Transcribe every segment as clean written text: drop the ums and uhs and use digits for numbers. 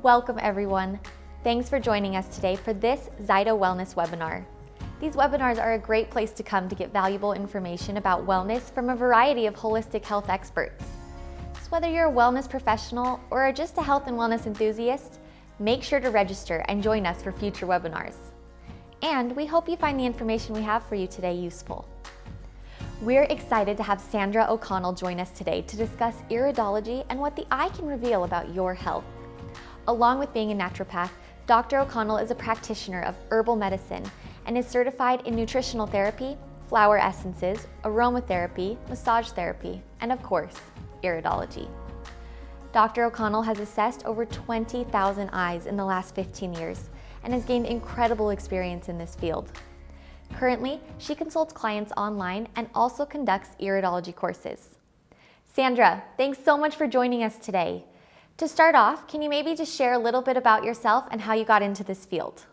Welcome everyone. Thanks for joining us today for this ZYTO Wellness webinar. These webinars are a great place to come to get valuable information about wellness from a variety of holistic health experts. So whether you're a wellness professional or are just a health and wellness enthusiast, make sure to register and join us for future webinars. And we hope you find the information we have for you today useful. We're excited to have Sandra O'Connell join us today to discuss iridology and what the eye can reveal about your health. Along with being a naturopath, Dr. O'Connell is a practitioner of herbal medicine and is certified in nutritional therapy, flower essences, aromatherapy, massage therapy, and of course, iridology. Dr. O'Connell has assessed over 20,000 eyes in the last 15 years and has gained incredible experience in this field. Currently, she consults clients online and also conducts iridology courses. Sandra, thanks so much for joining us today. To start off, can you maybe just share a little bit about yourself and how you got into this field?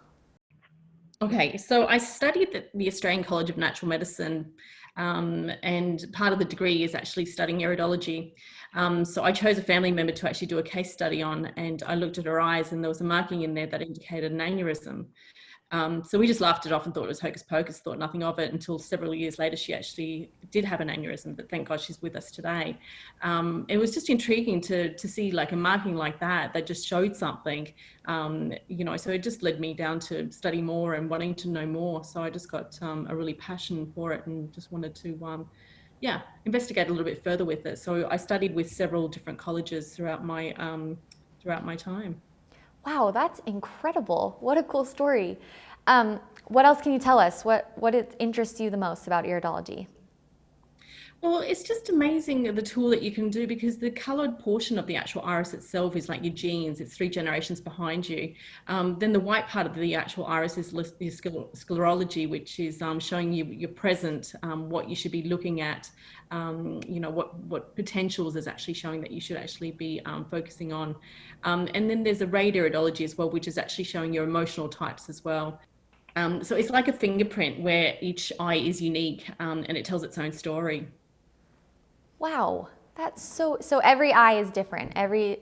Okay, so I studied at the Australian College of Natural Medicine, and part of the degree is actually studying iridology. So I chose a family member to actually do a case study on, and I looked at her eyes and there was a marking in there that indicated an aneurysm. So we just laughed it off and thought it was hocus pocus, thought nothing of it until several years later she actually did have an aneurysm, but thank God she's with us today. It was just intriguing to see like a marking like that just showed something, so it just led me down to study more and wanting to know more. So I just got a really passion for it and just wanted to, investigate a little bit further with it. So I studied with several different colleges throughout my time. Wow, that's incredible. What a cool story. What else can you tell us? What interests you the most about iridology? Well, it's just amazing the tool that you can do, because the coloured portion of the actual iris itself is like your genes. It's 3 generations behind you. Then the white part of the actual iris is sclerology, which is showing you your present, what you should be looking at, what potentials is actually showing that you should actually be focusing on. And then there's a iridology as well, which is actually showing your emotional types as well. So it's like a fingerprint where each eye is unique, and it tells its own story. Wow, that's so every eye is different. Every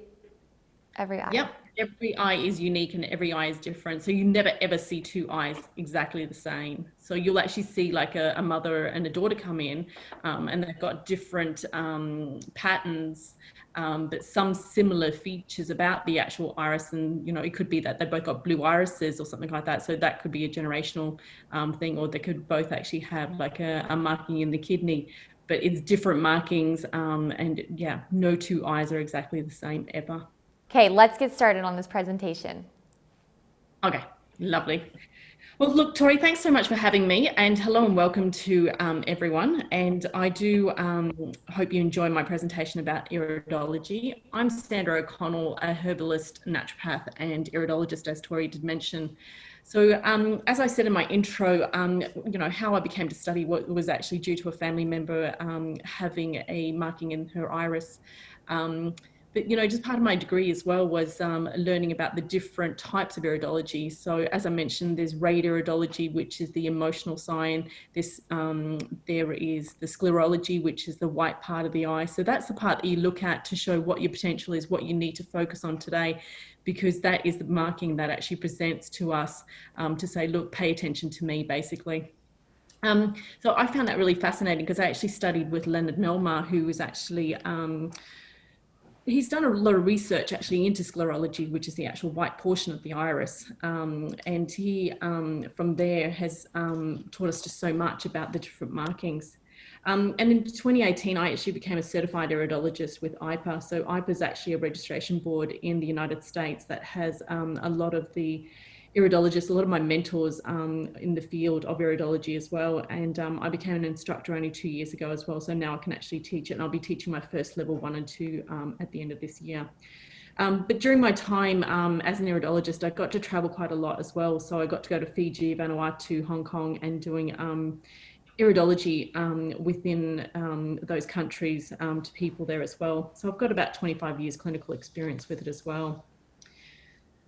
eye. Yep, every eye is unique and every eye is different. So you never ever see 2 eyes exactly the same. So you'll actually see like a mother and a daughter come in, and they've got different patterns, but some similar features about the actual iris. And it could be that they both got blue irises or something like that. So that could be a generational thing, or they could both actually have like a marking in the kidney. But it's different markings, and yeah, no 2 eyes are exactly the same ever. Okay, let's get started on this presentation. Okay, lovely. Well, look, Tori, thanks so much for having me, and hello and welcome to everyone. And I do hope you enjoy my presentation about iridology. I'm Sandra O'Connell, a herbalist, naturopath, and iridologist, as Tori did mention. So as I said in my intro, how I became to study was actually due to a family member having a marking in her iris. But just part of my degree as well was learning about the different types of iridology. So as I mentioned, there's iridology, which is the emotional sign. There is the sclerology, which is the white part of the eye. So that's the part that you look at to show what your potential is, what you need to focus on today, because that is the marking that actually presents to us to say, look, pay attention to me, basically. So I found that really fascinating, because I actually studied with Leonard Melmar, who was actually he's done a lot of research actually into sclerology, which is the actual white portion of the iris. And he, from there, has taught us just so much about the different markings. And in 2018, I actually became a certified iridologist with IPA. So IPA is actually a registration board in the United States that has a lot of the iridologists, a lot of my mentors in the field of iridology as well. And I became an instructor only 2 years ago as well. So now I can actually teach it, and I'll be teaching my first level 1 and 2 at the end of this year. But during my time as an iridologist, I got to travel quite a lot as well. So I got to go to Fiji, Vanuatu, Hong Kong, and doing iridology within those countries to people there as well. So I've got about 25 years clinical experience with it as well.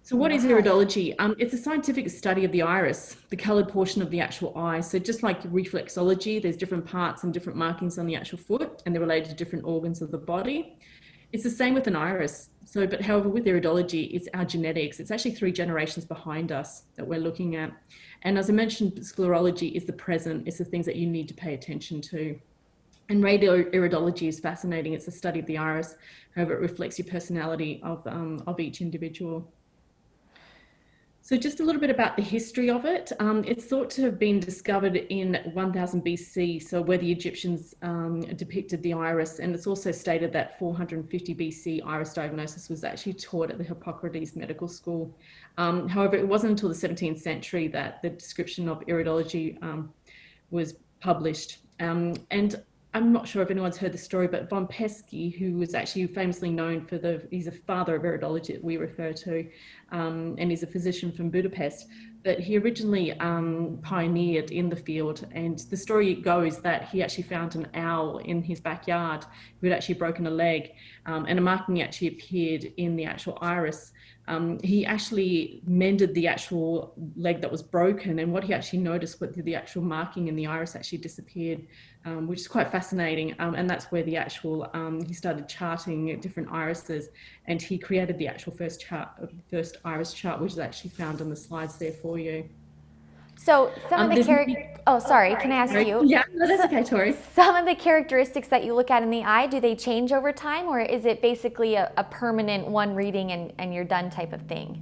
So what is iridology? It's a scientific study of the iris, the coloured portion of the actual eye. So just like reflexology, there's different parts and different markings on the actual foot, and they're related to different organs of the body. It's the same with an iris. So, but however, with iridology, it's our genetics. It's actually 3 generations behind us that we're looking at. And as I mentioned, sclerology is the present. It's the things that you need to pay attention to. And radio iridology is fascinating. It's the study of the iris. However, it reflects your personality of each individual. So just a little bit about the history of it. It's thought to have been discovered in 1000 BC, so where the Egyptians depicted the iris. And it's also stated that 450 BC iris diagnosis was actually taught at the Hippocrates Medical School. However, it wasn't until the 17th century that the description of iridology was published. And I'm not sure if anyone's heard the story, but von Pesky, who was actually famously known for he's a father of iridology that we refer to, and he's a physician from Budapest, but he originally pioneered in the field. And the story goes that he actually found an owl in his backyard who had actually broken a leg, and a marking actually appeared in the actual iris. He actually mended the actual leg that was broken, and what he actually noticed was the actual marking in the iris actually disappeared, which is quite fascinating. And that's where the actual he started charting different irises, and he created the actual first iris chart, which is actually found on the slides there for you. So some of the can I ask you? Yeah, no, that's okay, Tori. Some of the characteristics that you look at in the eye, do they change over time, or is it basically a permanent one reading and you're done type of thing?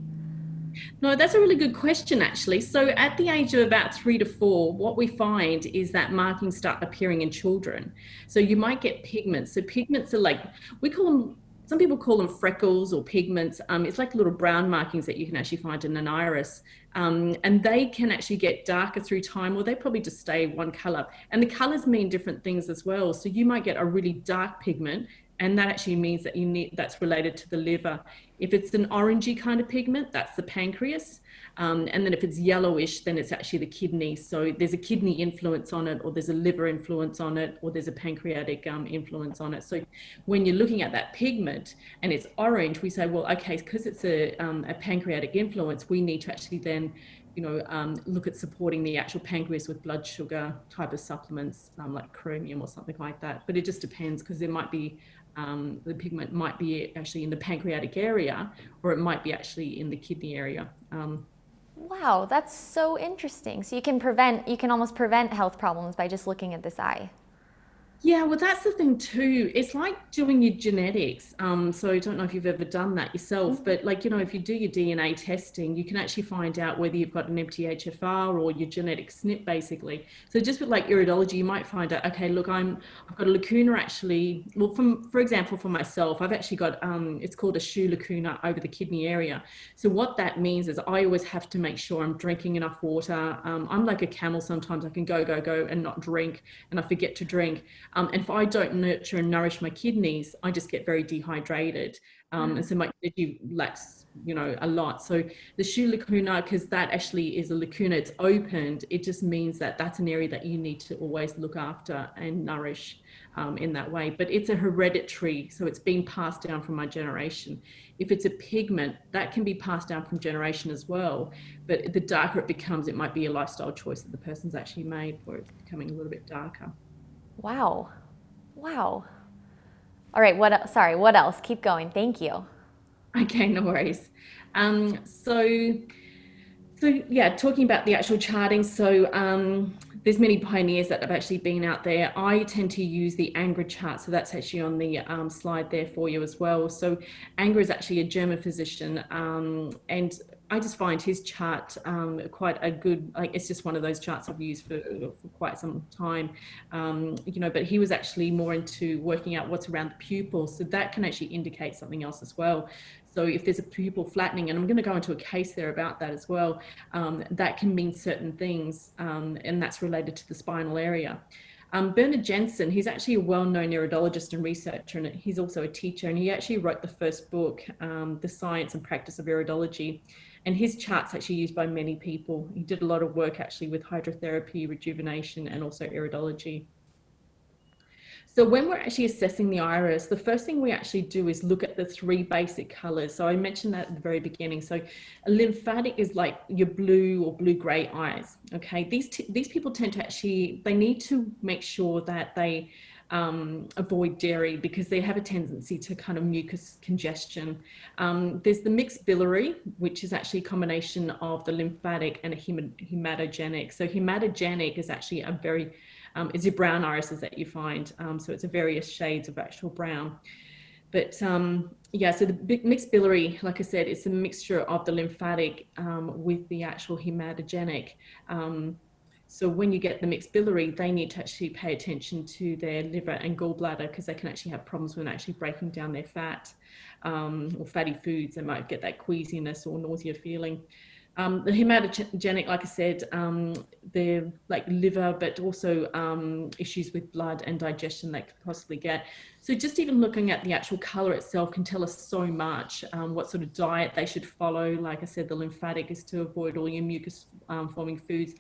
No, that's a really good question, actually. So at the age of about 3 to 4, what we find is that markings start appearing in children. So you might get pigments. So pigments are like, some people call them freckles or pigments. It's like little brown markings that you can actually find in an iris. And they can actually get darker through time, or they probably just stay one color. And the colors mean different things as well. So you might get a really dark pigment, and that actually means that that's related to the liver. If it's an orangey kind of pigment, that's the pancreas. And then if it's yellowish, then it's actually the kidney. So there's a kidney influence on it, or there's a liver influence on it, or there's a pancreatic influence on it. So when you're looking at that pigment and it's orange, we say, well, okay, because it's a pancreatic influence, we need to actually then look at supporting the actual pancreas with blood sugar type of supplements, like chromium or something like that. But it just depends, because there might be the pigment might be actually in the pancreatic area, or it might be actually in the kidney area. Wow, that's so interesting. So you can almost prevent health problems by just looking at this eye. Yeah, well, that's the thing too. It's like doing your genetics. So I don't know if you've ever done that yourself, but if you do your DNA testing, you can actually find out whether you've got an MTHFR or your genetic SNP, basically. So just with like iridology, you might find out, okay, look, I've got a lacuna actually. Well, for example, for myself, I've actually got, it's called a shoe lacuna over the kidney area. So what that means is I always have to make sure I'm drinking enough water. I'm like a camel sometimes. I can go and not drink, and I forget to drink. And if I don't nurture and nourish my kidneys, I just get very dehydrated. And so my energy lacks, a lot. So the shoe lacuna, because that actually is a lacuna, it's opened, it just means that that's an area that you need to always look after and nourish in that way. But it's a hereditary, so it's being passed down from my generation. If it's a pigment, that can be passed down from generation as well. But the darker it becomes, it might be a lifestyle choice that the person's actually made, where it's becoming a little bit darker. Wow. All right, what else? Keep going. Thank you. Okay, no worries. So yeah, talking about the actual charting. So there's many pioneers that have actually been out there. I tend to use the Angra chart. So that's actually on the slide there for you as well. So Angra is actually a German physician, and I just find his chart quite a good, it's just one of those charts I've used for quite some time, but he was actually more into working out what's around the pupil. So that can actually indicate something else as well. So if there's a pupil flattening, and I'm going to go into a case there about that as well, that can mean certain things, and that's related to the spinal area. Bernard Jensen, he's actually a well-known iridologist and researcher, and he's also a teacher, and he actually wrote the first book, The Science and Practice of Iridology. And his chart's actually used by many people. He did a lot of work actually with hydrotherapy, rejuvenation, and also iridology. So when we're actually assessing the iris, the first thing we actually do is look at the 3 basic colors. So I mentioned that at the very beginning. So a lymphatic is like your blue or blue-gray eyes. Okay, these people tend to actually, they need to make sure that they avoid dairy because they have a tendency to kind of mucus congestion. There's the mixed biliary, which is actually a combination of the lymphatic and a hematogenic. So hematogenic is actually a very, it's your brown irises that you find. So it's a various shades of actual brown. But yeah, so the mixed biliary, like I said, it's a mixture of the lymphatic with the actual hematogenic. So when you get the mixed biliary, they need to actually pay attention to their liver and gallbladder because they can actually have problems when actually breaking down their fat or fatty foods. They might get that queasiness or nausea feeling. The hematogenic, like I said, they're like liver, but also issues with blood and digestion they could possibly get. So just even looking at the actual color itself can tell us so much, what sort of diet they should follow. Like I said, the lymphatic is to avoid all your mucus forming foods.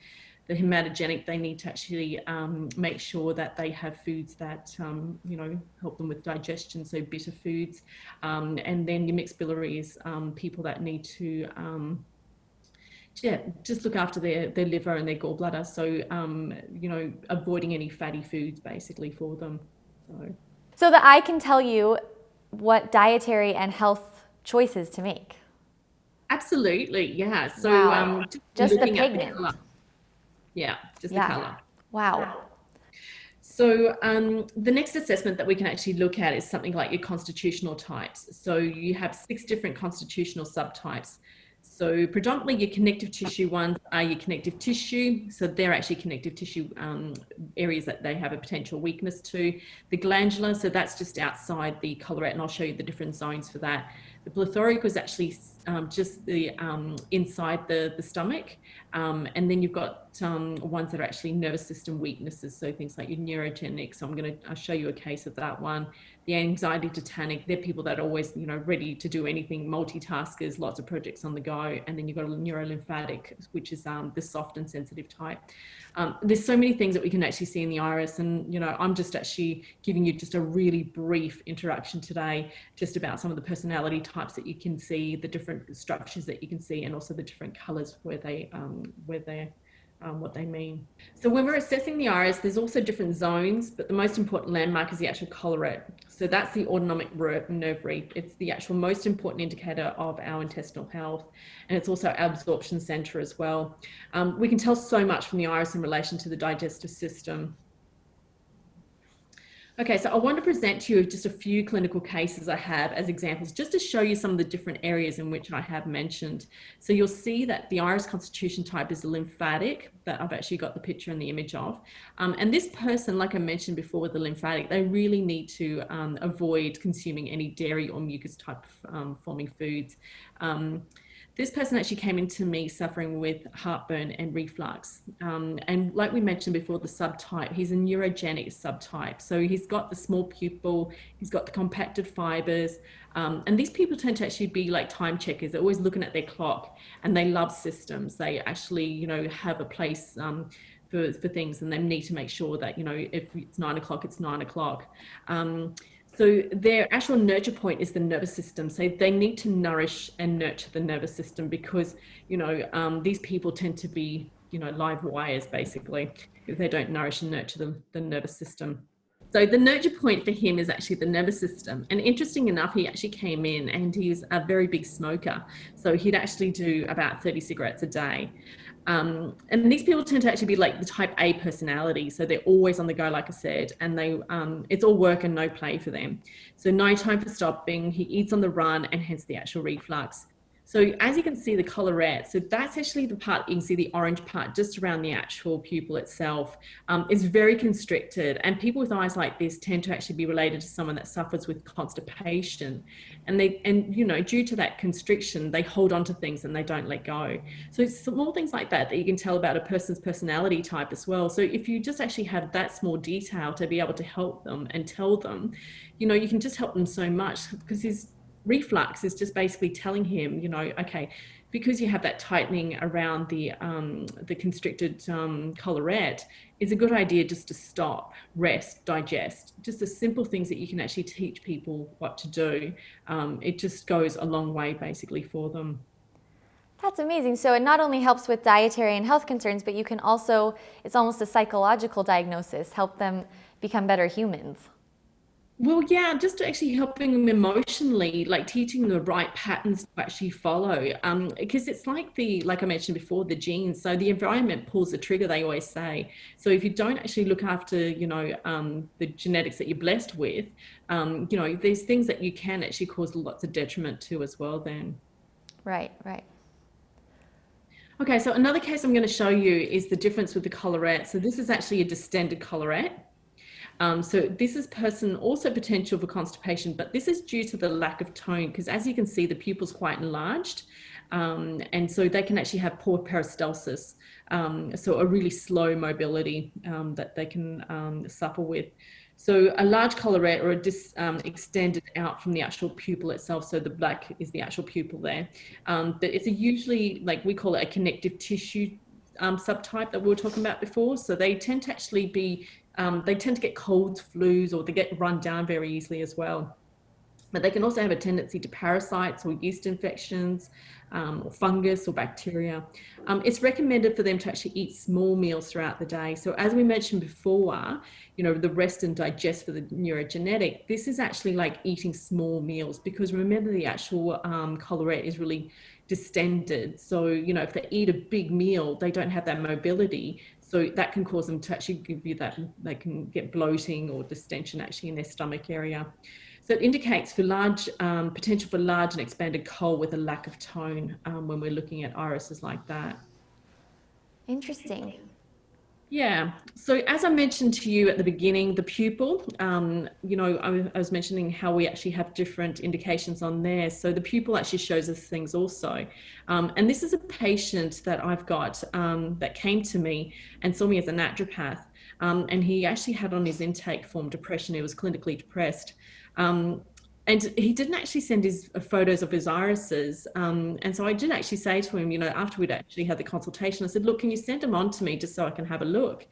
The hematogenic, they need to actually make sure that they have foods that, you know, help them with digestion, so bitter foods. And then your mixed biliary is people that need to, yeah, just look after their liver and their gallbladder. So, you know, avoiding any fatty foods basically for them. So the eye can tell you what dietary and health choices to make. Absolutely, yeah. So wow. Just the pigment. Yeah, just the color. Wow. So the next assessment that we can actually look at is something like your constitutional types. So you have 6 different constitutional subtypes. So predominantly your connective tissue ones are your connective tissue. So they're actually connective tissue areas that they have a potential weakness to. The glandular, so that's just outside the collarette, and I'll show you the different zones for that. The plethoric was actually just the inside the stomach. And then you've got ones that are actually nervous system weaknesses. So things like your neurogenic. So I'll show you a case of that one. The anxiety tetanic, they're people that are always, you know, ready to do anything, multitaskers, lots of projects on the go. And then you've got a neurolymphatic, which is the soft and sensitive type. There's so many things that we can actually see in the iris. And, you know, I'm just actually giving you just a really brief introduction today, just about some of the personality types that you can see, the different structures that you can see, and also the different colors what they mean. So when we're assessing the iris, there's also different zones, but the most important landmark is the actual collarette. So that's the autonomic nerve root. It's the actual most important indicator of our intestinal health, and it's also our absorption center as well. We can tell so much from the iris in relation to the digestive system. Okay, so I want to present to you just a few clinical cases I have as examples, just to show you some of the different areas in which I have mentioned. So you'll see that the iris constitution type is the lymphatic, that I've actually got the picture and the image of. And this person, like I mentioned before with the lymphatic, they really need to avoid consuming any dairy or mucus type forming foods. This person actually came into me suffering with heartburn and reflux. And like we mentioned before, the subtype, he's a neurogenic subtype. So he's got the small pupil, he's got the compacted fibers. And these people tend to actually be like time checkers. They're always looking at their clock, and they love systems. They actually, you know, have a place for things, and they need to make sure that, you know, if it's 9 o'clock, it's 9 o'clock. So their actual nurture point is the nervous system. So they need to nourish and nurture the nervous system because, you know, these people tend to be, you know, live wires basically if they don't nourish and nurture the nervous system. So the nurture point for him is actually the nervous system. And interesting enough, he actually came in and he's a very big smoker. So he'd actually do about 30 cigarettes a day. And these people tend to actually be like the type A personality. So they're always on the go, like I said, and it's all work and no play for them. So no time for stopping. He eats on the run, and hence the actual reflux. So as you can see, the collarette, so that's actually the part, you can see the orange part just around the actual pupil itself. It's very constricted, and people with eyes like this tend to actually be related to someone that suffers with constipation. And you know, due to that constriction, they hold on to things and they don't let go. So it's small things like that you can tell about a person's personality type as well. So if you just actually have that small detail to be able to help them and tell them, you know, you can just help them so much, because his reflux is just basically telling him, you know, okay, because you have that tightening around the constricted collarette, it's a good idea just to stop, rest, digest, just the simple things that you can actually teach people what to do. It just goes a long way basically for them. That's amazing. So it not only helps with dietary and health concerns, but you can also, it's almost a psychological diagnosis, help them become better humans. Well, yeah, just actually helping them emotionally, like teaching them the right patterns to actually follow. Because it's like I mentioned before, the genes. So the environment pulls the trigger, they always say. So if you don't actually look after, the genetics that you're blessed with, there's things that you can actually cause lots of detriment to as well then. Right, right. Okay, so another case I'm going to show you is the difference with the collarette. So this is actually a distended collarette. So this is person also potential for constipation, but this is due to the lack of tone because as you can see, the pupil's quite enlarged. And so they can actually have poor peristalsis, so a really slow mobility that they can suffer with. So a large collarette or extended out from the actual pupil itself. So the black is the actual pupil there. But it's usually, like we call it a connective tissue subtype that we were talking about before. So they tend to actually be they tend to get colds, flus, or they get run down very easily as well. But they can also have a tendency to parasites or yeast infections, or fungus or bacteria. It's recommended for them to actually eat small meals throughout the day. So as we mentioned before, the rest and digest for the neurogenetic, this is actually like eating small meals because remember the actual collarette is really distended. So, if they eat a big meal, they don't have that mobility. So that can cause them to actually give you that, they can get bloating or distension actually in their stomach area. So it indicates for potential for large and expanded coal with a lack of tone when we're looking at irises like that. Interesting. Yeah. So as I mentioned to you at the beginning, the pupil, I was mentioning how we actually have different indications on there. So the pupil actually shows us things also. And this is a patient that I've got that came to me and saw me as a naturopath. And he actually had on his intake form depression. He was clinically depressed. And he didn't actually send his photos of his irises. And so I did actually say to him, after we'd actually had the consultation, I said, look, can you send them on to me just so I can have a look?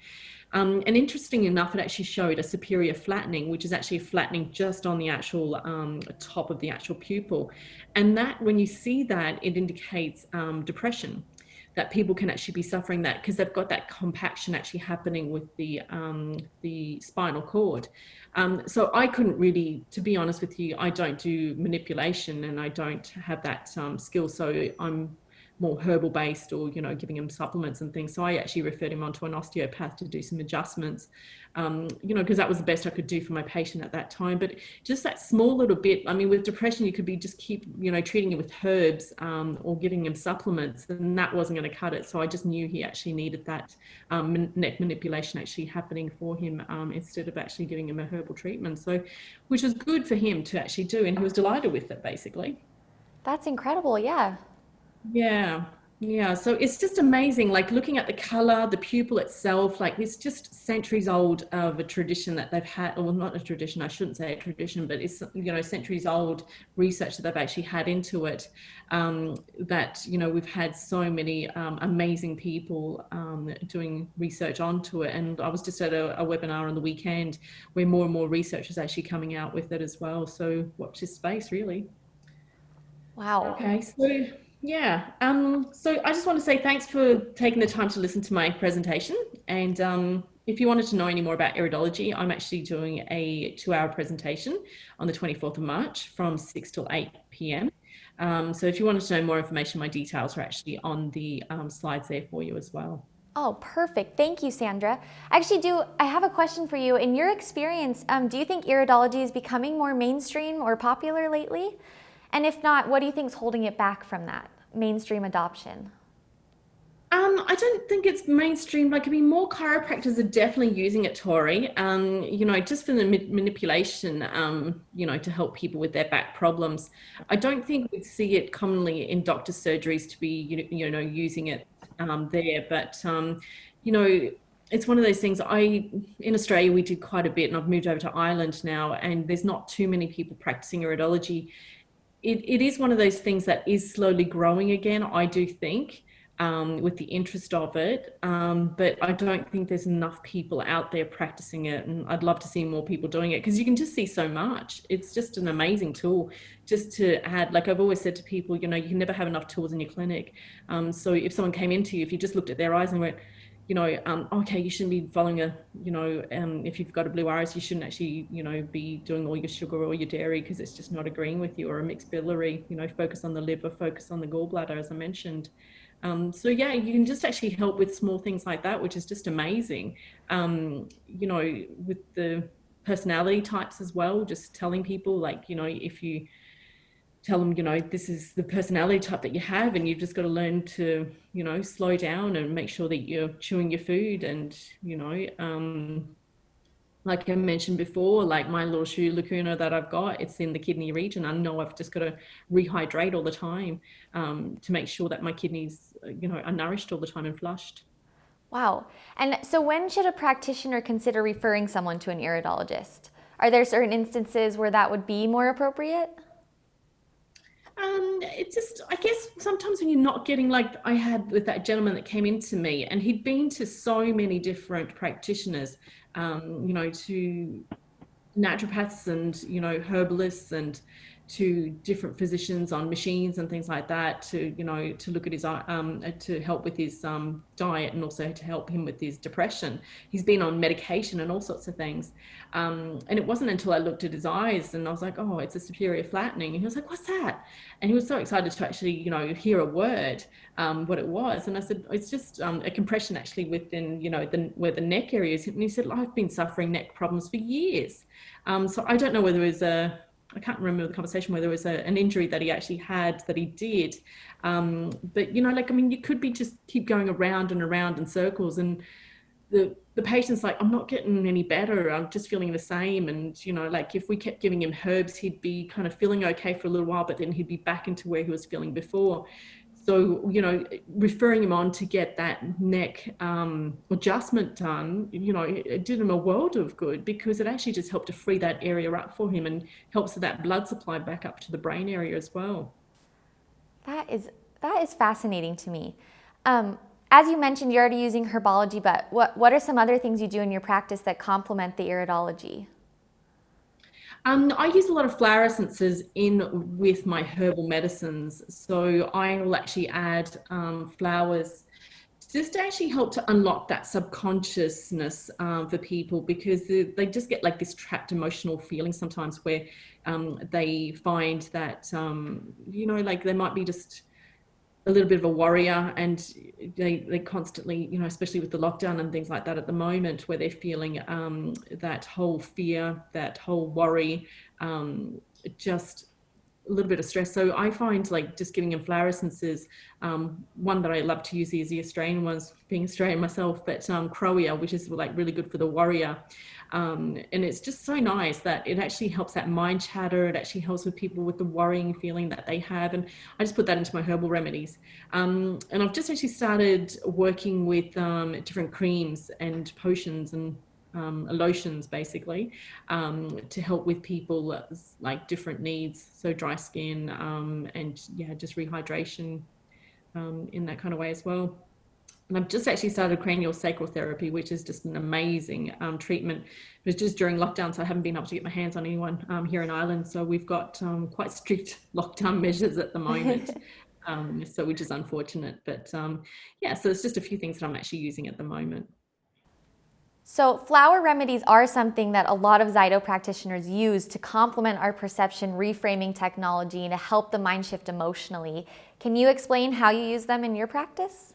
And interesting enough, it actually showed a superior flattening, which is actually a flattening just on the actual top of the actual pupil. And that, when you see that, it indicates depression, that people can actually be suffering that because they've got that compaction actually happening with the spinal cord. So I couldn't really, to be honest with you, I don't do manipulation and I don't have that skill. So I'm more herbal based or, giving him supplements and things. So I actually referred him on to an osteopath to do some adjustments, because that was the best I could do for my patient at that time. But just that small little bit, I mean, with depression, you could be just keep, treating it with herbs or giving him supplements, and that wasn't going to cut it. So I just knew he actually needed that neck manipulation actually happening for him instead of actually giving him a herbal treatment. So, which was good for him to actually do. And he was delighted with it, basically. That's incredible. Yeah. Yeah. Yeah. So it's just amazing, like looking at the color, the pupil itself, like it's just centuries old of a tradition that they've had, or not a tradition, I shouldn't say a tradition, but it's, centuries old research that they've actually had into it. That, we've had so many amazing people doing research onto it. And I was just at a webinar on the weekend where more and more research is actually coming out with it as well. So watch this space, really. Wow. Okay, so yeah, so I just want to say thanks for taking the time to listen to my presentation. And if you wanted to know any more about iridology, I'm actually doing a 2-hour presentation on the 24th of March from 6 till 8 p.m. So if you wanted to know more information, my details are actually on the slides there for you as well. Oh, perfect. Thank you, Sandra. Actually, I have a question for you. In your experience, do you think iridology is becoming more mainstream or popular lately? And if not, what do you think is holding it back from that mainstream adoption? I don't think it's mainstream. Like, I mean, more chiropractors are definitely using it, Tori. Just for the manipulation, to help people with their back problems. I don't think we see it commonly in doctor surgeries to be, using it there. But, it's one of those things. In Australia, we did quite a bit, and I've moved over to Ireland now, and there's not too many people practicing iridology. It is one of those things that is slowly growing again, I do think, with the interest of it. But I don't think there's enough people out there practicing it. And I'd love to see more people doing it because you can just see so much. It's just an amazing tool just to add. Like I've always said to people, you can never have enough tools in your clinic. So if someone came into you, if you just looked at their eyes and went, okay, you shouldn't be following if you've got a blue iris, you shouldn't actually, be doing all your sugar or your dairy because it's just not agreeing with you, or a mixed biliary, focus on the liver, focus on the gallbladder, as I mentioned. So yeah, you can just actually help with small things like that, which is just amazing. With the personality types as well, just telling people, like, if you tell them, this is the personality type that you have, and you've just got to learn to, slow down and make sure that you're chewing your food. And, like I mentioned before, like my little shoe lacuna that I've got, it's in the kidney region. I know I've just got to rehydrate all the time to make sure that my kidneys, are nourished all the time and flushed. Wow. And so when should a practitioner consider referring someone to an iridologist? Are there certain instances where that would be more appropriate? It's just, I guess sometimes when you're not getting, like I had with that gentleman that came into me, and he'd been to so many different practitioners, to naturopaths and, herbalists, and to different physicians on machines and things like that, to, to look at his, to help with his diet, and also to help him with his depression. He's been on medication and all sorts of things. And it wasn't until I looked at his eyes and I was like, oh, it's a superior flattening. And he was like, what's that? And he was so excited to actually, hear a word, what it was. And I said, it's just a compression actually within, where the neck area is. And he said, I've been suffering neck problems for years. So I don't know whether it was I can't remember the conversation, whether it was an injury that he actually had, that he did. But, you could be just keep going around and around in circles, and the patient's like, I'm not getting any better. I'm just feeling the same. And, if we kept giving him herbs, he'd be kind of feeling okay for a little while, but then he'd be back into where he was feeling before. So, referring him on to get that neck adjustment done, it did him a world of good, because it actually just helped to free that area up for him and helps with that blood supply back up to the brain area as well. That is fascinating to me. As you mentioned, you're already using herbology, but what are some other things you do in your practice that complement the iridology? I use a lot of flower essences in with my herbal medicines. So I will actually add flowers just to actually help to unlock that subconsciousness for people, because they just get like this trapped emotional feeling sometimes, where they find that, like they might be just a little bit of a worrier, and they constantly, especially with the lockdown and things like that at the moment, where they're feeling that whole fear, that whole worry, just a little bit of stress. So I find like just giving them flower essences. One that I love to use is the Australian ones, being Australian myself, but Crowia, which is like really good for the worrier. And it's just so nice that it actually helps that mind chatter. It actually helps with people with the worrying feeling that they have. And I just put that into my herbal remedies. And I've just actually started working with different creams and potions and lotions, basically, to help with people like different needs. So dry skin and just rehydration in that kind of way as well. And I've just actually started cranial sacral therapy, which is just an amazing treatment. It was just during lockdown, so I haven't been able to get my hands on anyone here in Ireland. So we've got quite strict lockdown measures at the moment, so which is unfortunate. But so it's just a few things that I'm actually using at the moment. So flower remedies are something that a lot of ZYTO practitioners use to complement our perception reframing technology and to help the mind shift emotionally. Can you explain how you use them in your practice?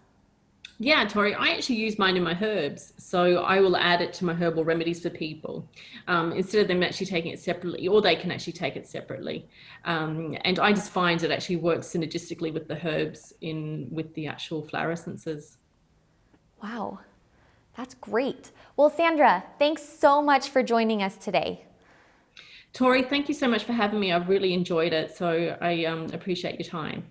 Yeah, Tori, I actually use mine in my herbs. So I will add it to my herbal remedies for people instead of them actually taking it separately, or they can actually take it separately. And I just find it actually works synergistically with the herbs with the actual flower essences. Wow, that's great. Well, Sandra, thanks so much for joining us today. Tori, thank you so much for having me. I've really enjoyed it. So I appreciate your time.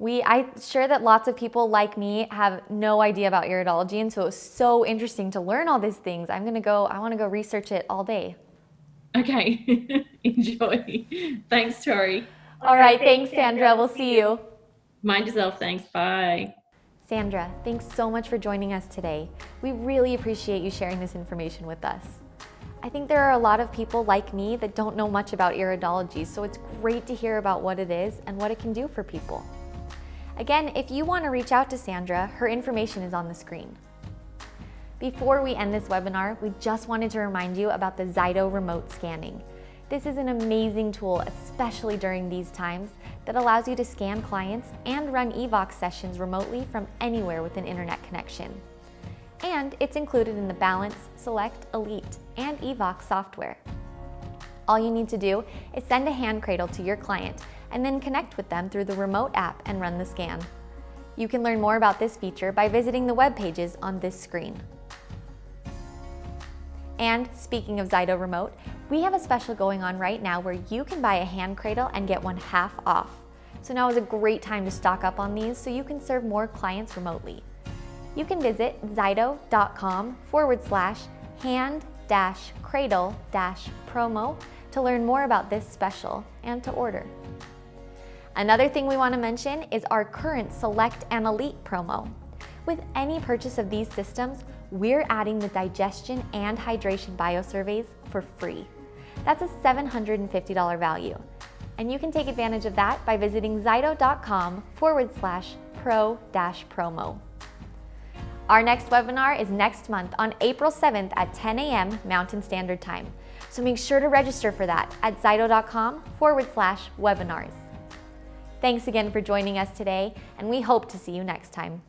I'm sure that lots of people like me have no idea about iridology, and so it was so interesting to learn all these things. I want to go research it all day. Okay, enjoy. Thanks, Tori. All right, thanks, Sandra. We'll see you. Mind yourself. Thanks. Bye. Sandra, thanks so much for joining us today. We really appreciate you sharing this information with us. I think there are a lot of people like me that don't know much about iridology, so it's great to hear about what it is and what it can do for people. Again, if you want to reach out to Sandra, her information is on the screen. Before we end this webinar, we just wanted to remind you about the ZYTO remote scanning. This is an amazing tool, especially during these times, that allows you to scan clients and run EVOX sessions remotely from anywhere with an internet connection. And it's included in the Balance, Select, Elite, and EVOX software. All you need to do is send a hand cradle to your client and then connect with them through the remote app and run the scan. You can learn more about this feature by visiting the web pages on this screen. And speaking of ZYTO Remote, we have a special going on right now where you can buy a hand cradle and get one half off. So now is a great time to stock up on these so you can serve more clients remotely. You can visit ZYTO.com/hand-cradle-promo to learn more about this special and to order. Another thing we want to mention is our current Select and Elite promo. With any purchase of these systems, we're adding the digestion and hydration biosurveys for free. That's a $750 value. And you can take advantage of that by visiting ZYTO.com/pro-promo. Our next webinar is next month on April 7th at 10 a.m. Mountain Standard Time. So make sure to register for that at ZYTO.com/webinars. Thanks again for joining us today, and we hope to see you next time.